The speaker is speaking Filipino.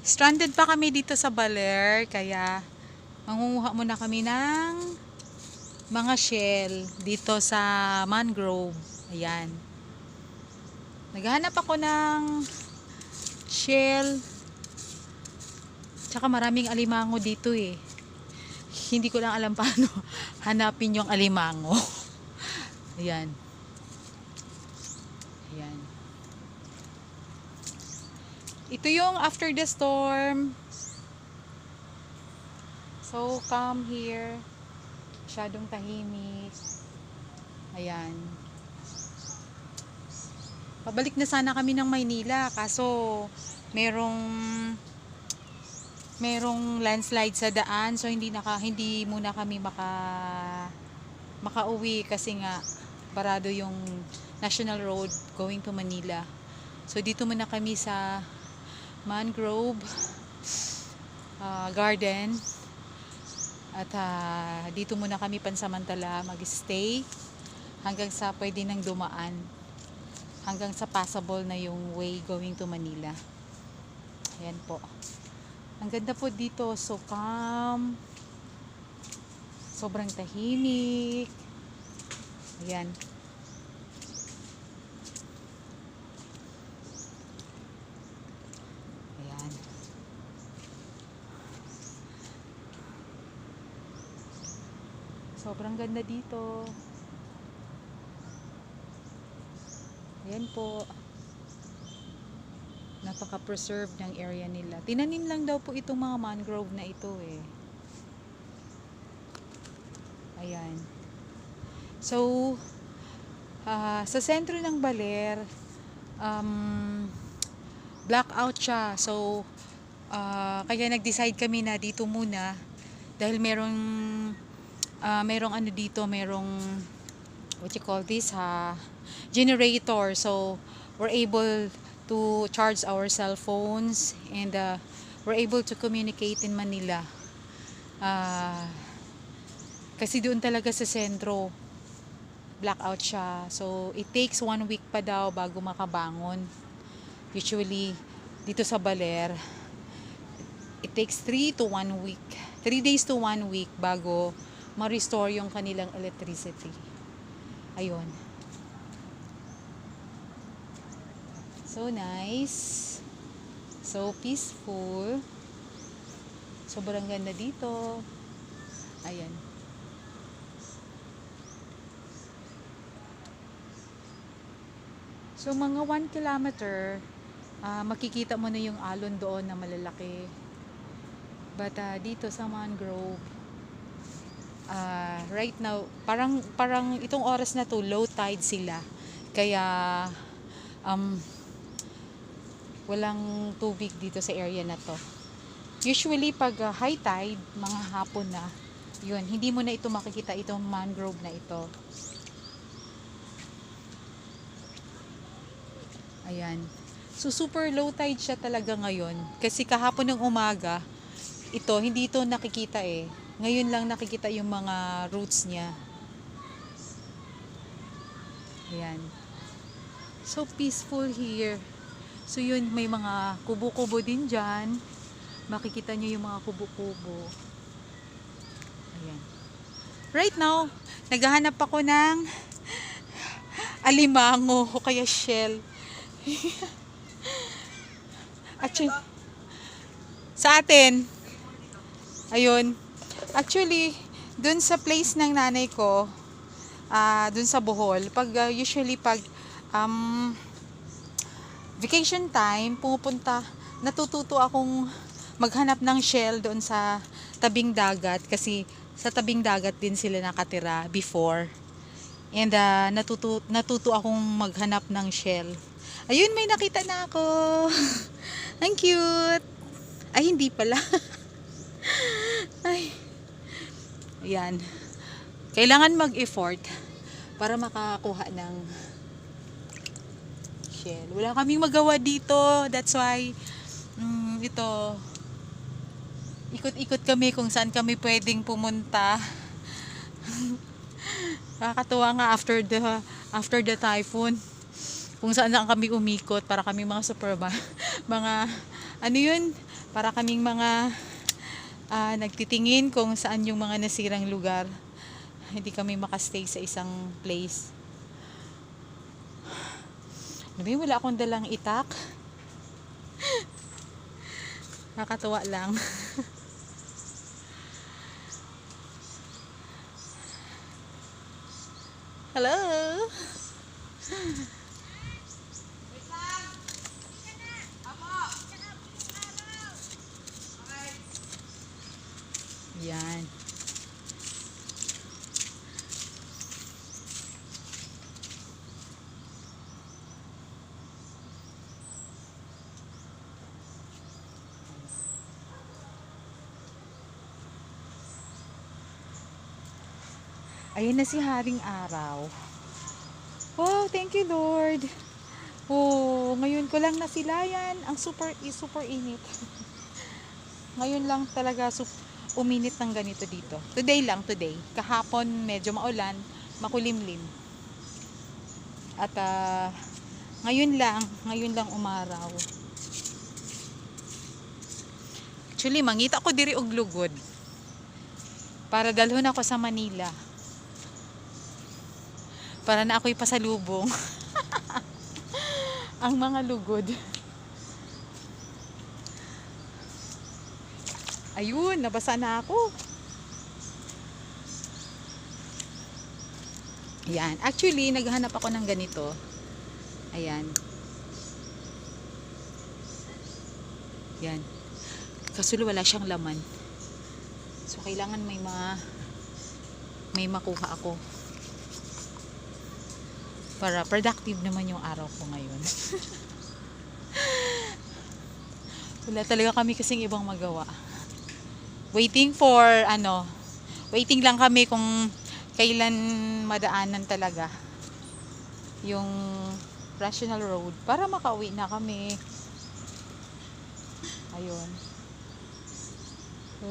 Stranded pa kami dito sa Baler, kaya mangunguha muna kami ng mga shell dito sa mangrove. Ayan. Naghahanap ako ng shell. Tsaka maraming alimango dito eh. Hindi ko lang alam paano hanapin yung alimango. Ayan. Ayan. Ito yung after the storm. So, come here. Masyadong tahimik. Ayan. Pabalik na sana kami ng Maynila. Kaso, merong landslide sa daan. So, hindi muna kami makauwi kasi nga barado yung National Road going to Manila. So, dito muna kami sa Mangrove Garden. At dito muna kami pansamantala mag-stay hanggang sa pwede nang dumaan. Hanggang sa passable na yung way going to Manila. Ayan po. Ang ganda po dito. So calm. Sobrang tahimik. Ayan. Ayan. Sobrang ganda dito. Ayan po. Napaka-preserved ng area nila. Tinanim lang daw po itong mga mangrove na ito eh. Ayan. So, sa sentro ng Baler, blackout siya. So, kaya nag-decide kami na dito muna dahil merong ano dito, merong what you call this, generator. So, we're able to charge our cell phones and we're able to communicate in Manila. Kasi doon talaga sa sentro, blackout siya. So, it takes 1 week pa daw bago makabangon. Usually, dito sa Baler, it takes 3 days to 1 week bago ma-restore yung kanilang electricity. Ayun. So nice. So peaceful. Sobrang ganda dito. Ayan. So mga 1 kilometer, makikita mo na yung alon doon na malalaki. But dito sa mangrove, right now, parang itong oras na to, low tide sila. Kaya walang tubig dito sa area na to. Usually pag high tide, mga hapon na, yun, hindi mo na ito makikita, itong mangrove na ito. Ayan. So super low tide siya talaga ngayon. Kasi kahapon ng umaga, hindi ito nakikita eh. Ngayon lang nakikita yung mga roots niya. Ayan. So peaceful here. So yun, may mga kubo-kubo din dyan. Makikita nyo yung mga kubo-kubo. Ayan. Right now, naghahanap ako ng alimango o kaya shell. Actually, sa atin, ayun. Actually, dun sa place ng nanay ko, dun sa Bohol, usually pag vacation time, natututo akong maghanap ng shell doon sa tabing dagat kasi sa tabing dagat din sila nakatira before. And natuto akong maghanap ng shell. Ayun, may nakita na ako. Ang cute. Ay, hindi pala. Ay. Ayan. Kailangan mag-effort para makakuha ng shell. Wala kaming magawa dito. That's why ito, ikot-ikot kami kung saan kami pwedeng pumunta. Nakakatuwa nga after the typhoon, kung saan kami umikot para kami mga mga ano yun, Para kaming mga nagtitingin kung saan yung mga nasirang lugar. Hindi kami makastay sa isang place. Wala akong dalang itak. Nakakatuwa lang. Hello! Yan. Ayan na si Haring Araw. Wow, thank you Lord. Oh, ngayon ko lang nasilayan. Ang super init. Ngayon lang talaga uminit ng ganito dito. Today. Kahapon medyo maulan, makulimlim. At ngayon lang umaraw. Actually, mangita ko diri og lugod. Para dalhon ako sa Manila. Para na ako'y pasalubong. Ang mga lugod. Ayun, nabasa na ako. Ayan. Actually, naghahanap ako ng ganito. Ayan. Yan. Kaso wala siyang laman. So, kailangan may makuha ako. Para productive naman yung araw ko ngayon. Wala talaga kami kasing ibang magawa. Waiting lang kami kung kailan madaanan talaga yung National Road para makauwi na kami. Ayun. So,